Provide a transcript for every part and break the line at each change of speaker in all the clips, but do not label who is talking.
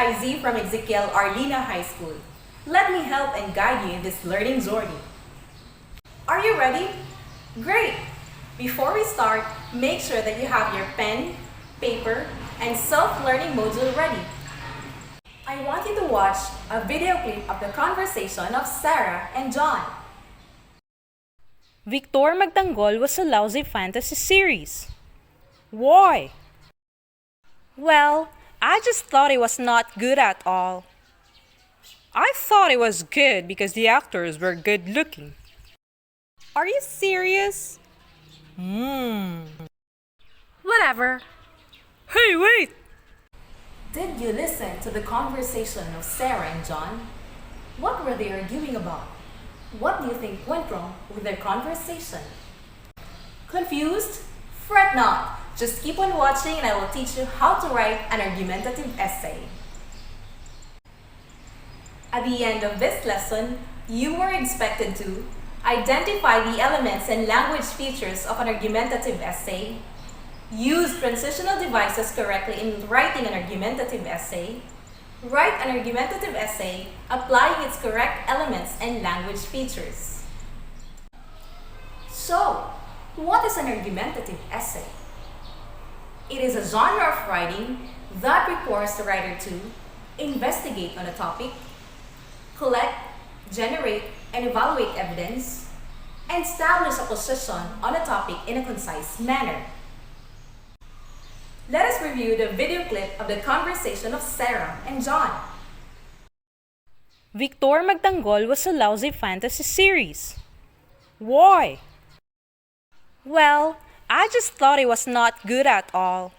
Aizie from Ezekiel Arlina High School. Let me help and guide you in this learning journey. Are you ready? Great! Before we start, make sure that you have your pen, paper, and self-learning module ready. I want you to watch a video clip of the conversation of Sarah and John.
Victor Magtanggol was a lousy fantasy series. Why? Well, I just thought it was not good at all. I thought it was good because the actors were good looking. Are you serious? Whatever. Hey, wait!
Did you listen to the conversation of Sarah and John? What were they arguing about? What do you think went wrong with their conversation? Confused? Fret not. Just keep on watching and I will teach you how to write an argumentative essay. At the end of this lesson, you were expected to identify the elements and language features of an argumentative essay, use transitional devices correctly in writing an argumentative essay, write an argumentative essay applying its correct elements and language features. So, what is an argumentative essay? It is a genre of writing that requires the writer to investigate on a topic, collect, generate, and evaluate evidence, and establish a position on a topic in a concise manner. Let us review the video clip of the conversation of Sarah and John.
Victor Magtanggol was a lousy fantasy series. Why? Well, I just thought it was not good at all.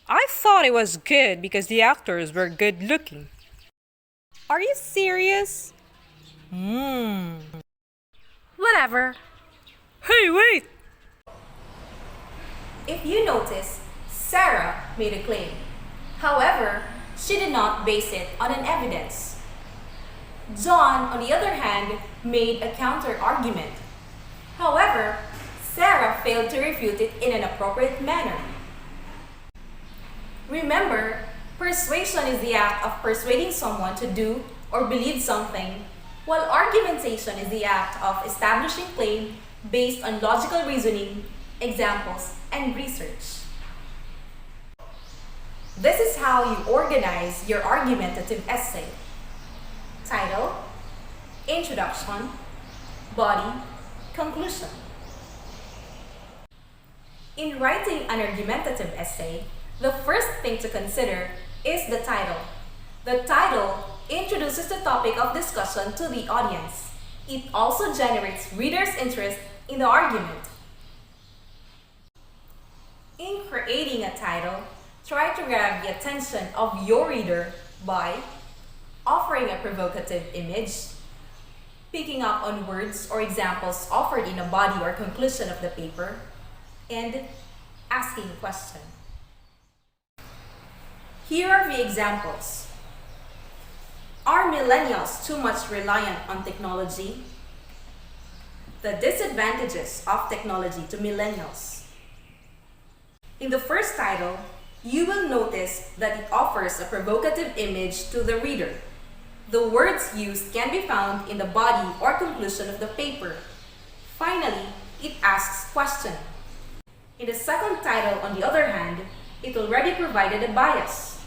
I thought it was good because the actors were good looking. Are you serious? Whatever. Hey, wait!
If you notice, Sarah made a claim. However, she did not base it on an evidence. John, on the other hand, made a counter-argument. However, Sarah failed to refute it in an appropriate manner. Remember, persuasion is the act of persuading someone to do or believe something, while argumentation is the act of establishing claim based on logical reasoning, examples, and research. This is how you organize your argumentative essay. Title, introduction, body, conclusion. In writing an argumentative essay, the first thing to consider is the title. The title introduces the topic of discussion to the audience. It also generates readers' interest in the argument. In creating a title, try to grab the attention of your reader by offering a provocative image, picking up on words or examples offered in a body or conclusion of the paper, and asking a question. Here are the examples. Are millennials too much reliant on technology? The disadvantages of technology to millennials. In the first title, you will notice that it offers a provocative image to the reader. The words used can be found in the body or conclusion of the paper. Finally, it asks question. In the second title, on the other hand, it already provided a bias.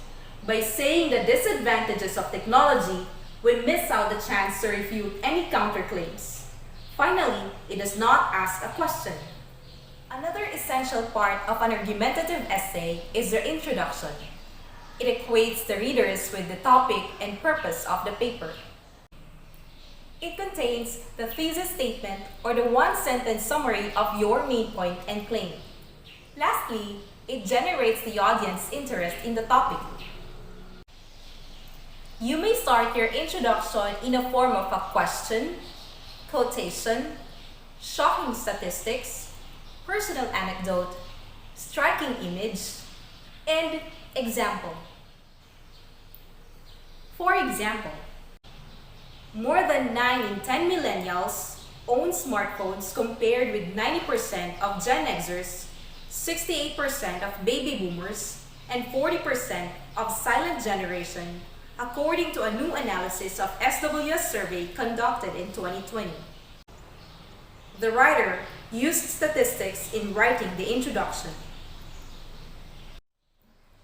By saying the disadvantages of technology, we miss out the chance to refute any counterclaims. Finally, it does not ask a question. Another essential part of an argumentative essay is the introduction. It equates the readers with the topic and purpose of the paper. It contains the thesis statement or the one-sentence summary of your main point and claim. Lastly, it generates the audience interest in the topic. You may start your introduction in a form of a question, quotation, shocking statistics, personal anecdote, striking image, and example. For example, more than 9 in 10 millennials own smartphones compared with 90% of Gen Xers, 68% of baby boomers, and 40% of silent generation, according to a new analysis of SWS survey conducted in 2020. The writer used statistics in writing the introduction.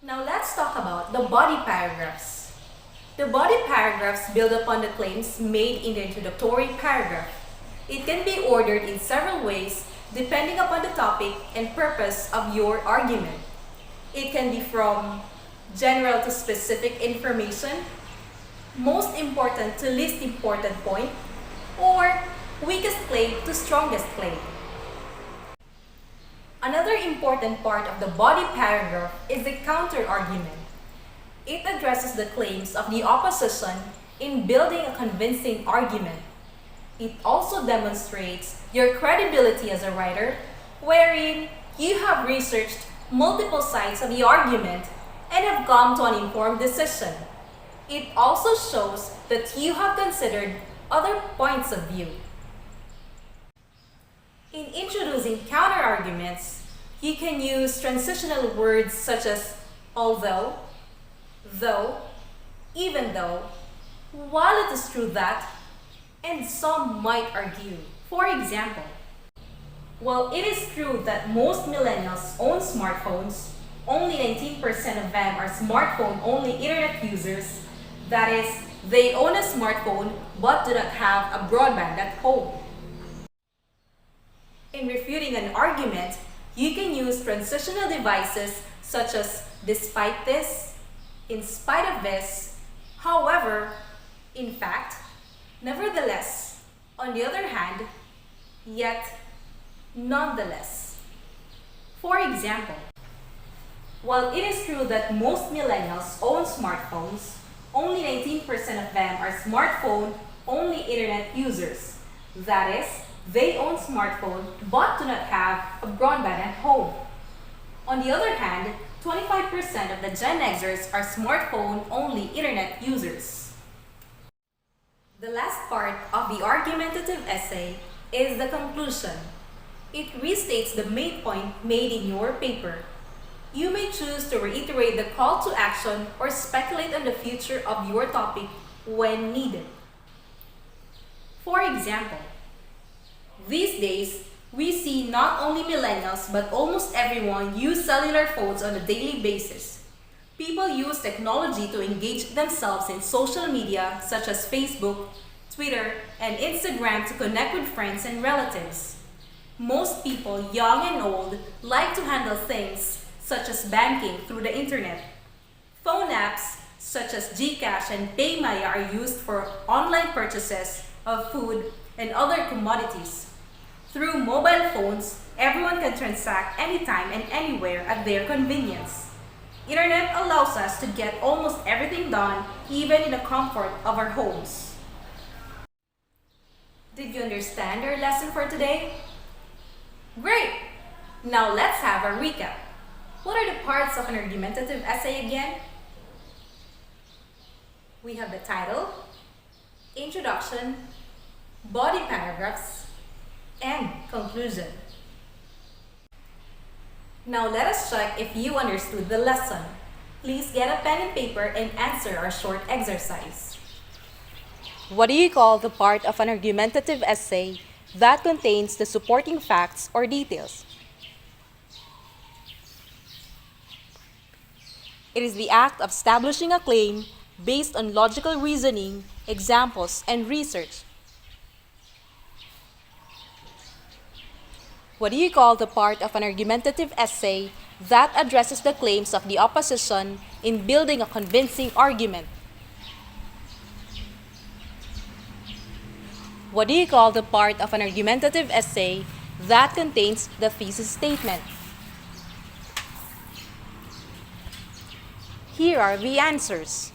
Now let's talk about the body paragraphs. The body paragraphs build upon the claims made in the introductory paragraph. It can be ordered in several ways depending upon the topic and purpose of your argument. It can be from general to specific information, most important to least important point, or weakest claim to strongest claim. Another important part of the body paragraph is the counter-argument. It addresses the claims of the opposition in building a convincing argument. It also demonstrates your credibility as a writer, wherein you have researched multiple sides of the argument and have come to an informed decision. It also shows that you have considered other points of view. In introducing counter-arguments, you can use transitional words such as although, though, even though, while it is true that, and some might argue. For example, while it is true that most millennials own smartphones, only 19% of them are smartphone-only internet users. That is, they own a smartphone but do not have a broadband at home. In refuting an argument, you can use transitional devices such as despite this, in spite of this, however, in fact, nevertheless, on the other hand, yet, nonetheless. For example, while it is true that most millennials own smartphones, only 19% of them are smartphone-only internet users. That is, they own smartphone but do not have a broadband at home. On the other hand, 25% of the Gen Xers are smartphone-only internet users. The last part of the argumentative essay is the conclusion. It restates the main point made in your paper. You may choose to reiterate the call to action or speculate on the future of your topic when needed. For example, these days, we see not only millennials but almost everyone use cellular phones on a daily basis. People use technology to engage themselves in social media such as Facebook, Twitter, and Instagram to connect with friends and relatives. Most people, young and old, like to handle things such as banking through the internet. Phone apps such as GCash and PayMaya are used for online purchases of food and other commodities. Through mobile phones, everyone can transact anytime and anywhere at their convenience. Internet allows us to get almost everything done, even in the comfort of our homes. Did you understand our lesson for today? Great! Now let's have a recap. What are the parts of an argumentative essay again? We have the title, introduction, body paragraphs, and conclusion. Now let us check if you understood the lesson. Please get a pen and paper and answer our short exercise.
What do you call the part of an argumentative essay that contains the supporting facts or details? It is the act of establishing a claim based on logical reasoning, examples, and research. What do you call the part of an argumentative essay that addresses the claims of the opposition in building a convincing argument? What do you call the part of an argumentative essay that contains the thesis statement? Here are the answers.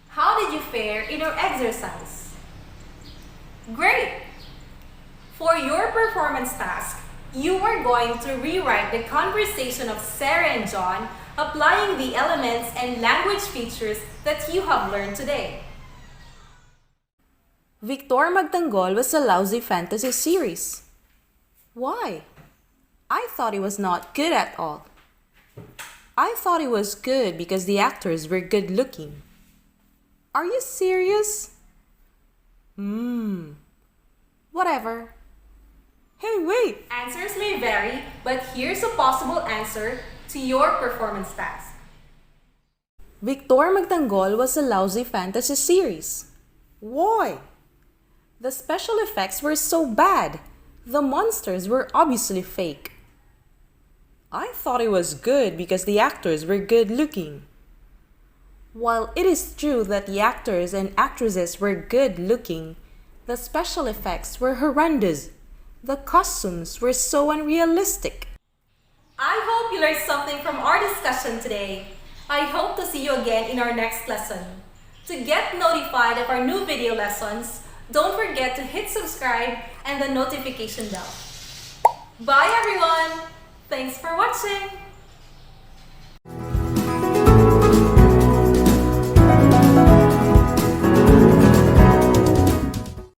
How did you fare in our exercise? Great! For your performance task, you are going to rewrite the conversation of Sarah and John, applying the elements and language features that you have learned today.
Victor Magtanggol was a lousy fantasy series. Why?
I thought it was not good at all. I thought it was good because the actors were good looking. Are you serious? Whatever. Hey, wait! Answers may vary, but here's a possible answer to your performance task. Victor Magtanggol was a lousy fantasy series. Why? The special effects were so bad. The monsters were obviously fake. I thought it was good because the actors were good looking. While it is true that the actors and actresses were good looking, the special effects were horrendous. The costumes were so unrealistic. I hope you learned something from our discussion today. I hope to see you again in our next lesson. To get notified of our new video lessons, don't forget to hit subscribe and the notification bell. Bye everyone! Thanks for watching!